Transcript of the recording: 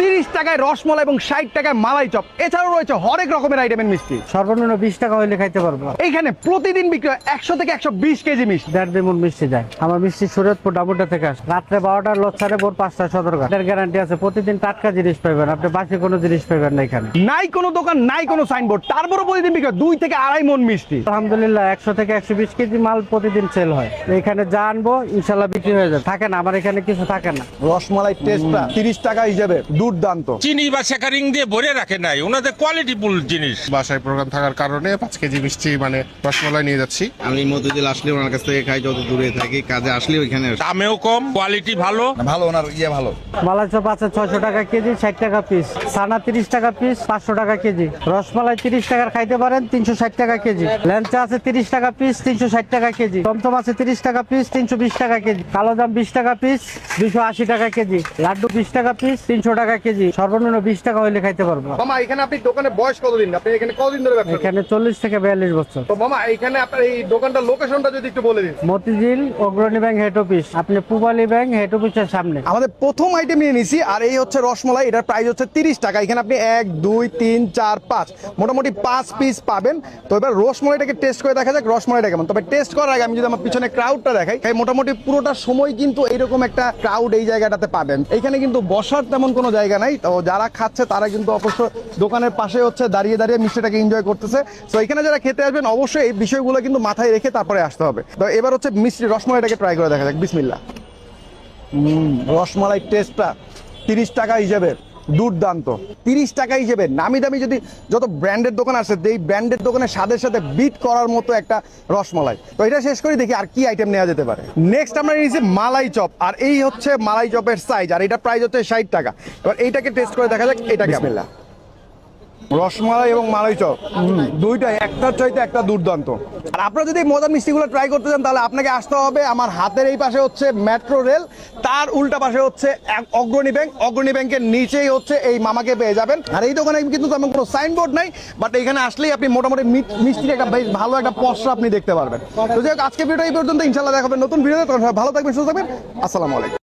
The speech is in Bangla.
30 টাকায় রসমলাই এবং 60 টাকায় মালাই চপ, এছাড়াও রয়েছে হরেক রকমের আইটেমের মিষ্টি। সর্বনিম্ন 20 টাকা হইলে খাইতে পারবো। এইখানে প্রতিদিন বিক্রি হয় 100 থেকে 120 কেজি মিষ্টি। 1.5 মণ মিষ্টি যায়। আমার মিষ্টি শরীয়তপুর ডাবুটা থেকে আসে। রাত্রে 12টার লোড ছাড়ে ভোর 5টা সদরঘাট। এটার গ্যারান্টি আছে, প্রতিদিন টাটকা জিনিস পাবেন, আপনি বাসি কোনো জিনিস পাবেন না এখানে। নাই কোনো দোকান, নাই কোনো সাইনবোর্ড, তারপরে প্রতিদিন বিক্রি হয় 2 থেকে 2.5 মণ মিষ্টি। আলহামদুলিল্লাহ 100 থেকে 120 কেজি মাল প্রতিদিন সেল হয়। এখানে যা আনবো ইনশাল্লাহ বিক্রি হয়ে যাবে। থাকে না আমার এখানে কিছু থাকে না। রসমালাই টেস্টটা 30 টাকা হিসেবে দুর্দান্ত। চিনি বা শেকারিং দিয়ে ভরে রাখে নাই, ওনাদের কোয়ালিটিফুল জিনিস। বাসায় প্রোগ্রাম থাকার কারণে 5 কেজি মিষ্টি মানে রসমালাই নিয়ে যাচ্ছি। আমি মতিঝিল আসলে ওনার কাছ থেকে খাই, যত দূরে থাকি কাজে আসলে ওইখানে আসি। দামেও কম, কোয়ালিটি ভালো। ভালো, ওনার ভালো। মালাই চপ আছে 600 টাকা কেজি, 60 টাকা পিস। সানা 30 টাকা পিস, 500 টাকা কেজি। রসমালাই 30 টাকার খাইতে পারেন, 360 টাকা কেজি। ল্যাংচা আছে 30 টাকা পিস, 360 টাকা কেজি। টমটম আছে 30 টাকা পিস, 320 টাকা কেজি। কালোজাম 20 টাকা পিস, 280 টাকা কেজি। লাড্ডু 20 টাকা পিস, 300 টাকা কেজি। সর্বনিম্ন 20 টাকা হইলে খাইতে পারবো। মামা এখানে আপনি দোকানে বয়স কতদিন? আপনি এখানে কতদিন ধরে ব্যবসা করেন? এখানে 40 থেকে 42 বছর। তো মামা এখানে আপনার এই দোকানটার লোকেশনটা যদি একটু বলে দিন। মতিঝিল অগ্রণী ব্যাংক হেড অফিস, আপনি পূবালী ব্যাংক হেড অফিসের সামনে। আমাদের প্রথম আইটেম নিয়ে নিছি, আর এই হচ্ছে রসমালাই। এটার প্রাইস হচ্ছে 30 টাকা। এখানে আপনি 1 2 3 4 5 মোটামুটি 5 পিস পাবেন। তো এবার রসমালাইটাকে টেস্ট করে দেখা যাক রসমালাইটা কেমন। তবে টেস্ট করার আগে আমি যদি আমার পিছনে ক্রাউডটা দেখাই, এই মোটামুটি পুরোটা সময় কিন্তু এইরকম একটা ক্রাউড এই জায়গাটাতে পাবেন। এখানে কিন্তু বসার তেমন কোনো জায়গা নাই। তো যারা খাচ্ছে তারা কিন্তু অবশ্য দোকানের পাশে হচ্ছে দাঁড়িয়ে দাঁড়িয়ে মিষ্টিটাকে এনজয় করতেছে। তো এখানে যারা খেতে আসবেন অবশ্যই এই বিষয়গুলো কিন্তু মাথায় রেখে তারপরে আসতে হবে। তো এবার হচ্ছে মিষ্টি রসমালাইটাকে ট্রাই করে দেখা যাক। বিসমিল্লাহ। রসমালাই টেস্টটা 30 টাকা হিসেবে দুর্দান্ত। 30 টাকা হিসেবে নামি দামি যদি যত ব্র্যান্ডের দোকান আছে, এই ব্র্যান্ডের দোকানের স্বাদের সাথে বিট করার মতো একটা রসমালাই। তো এটা শেষ করে দেখি আর কি আইটেম নেওয়া যেতে পারে। নেক্সট আমরা নিয়েছি মালাই চপ, আর এই হচ্ছে মালাই চপের সাইজ, আর এটা প্রাইস হচ্ছে 60 টাকা। এবার এইটাকে টেস্ট করে দেখা যাক এটা কেমন। রসমালাই এবং মালাই চপ দুইটা একটার চাইতে একটা দুর্দান্ত। আর আপনারা যদি মজার মিষ্টিগুলো ট্রাই করতে চান তাহলে আপনাকে আসতে হবে আমার হাতের এই পাশে হচ্ছে মেট্রো রেল, তার উল্টা পাশে হচ্ছে অগ্রণী ব্যাংক। অগ্রণী ব্যাংকের নিচেই হচ্ছে এই মামাকে পেয়ে যাবেন। আর এই দোকানে কিন্তু তেমন কোনো সাইনবোর্ড নাই, বাট এখানে আসলেই আপনি মোটামুটি মিষ্টির একটা বেশ ভালো একটা পসরা আপনি দেখতে পারবেন। তো যাই হোক, আজকে ভিডিও এই পর্যন্ত। ইনশাল্লাহ দেখাবেন নতুন ভিডিওতে। তখন সবাই ভালো থাকবেন, সুস্থ থাকবেন। আসসালামু আলাইকুম।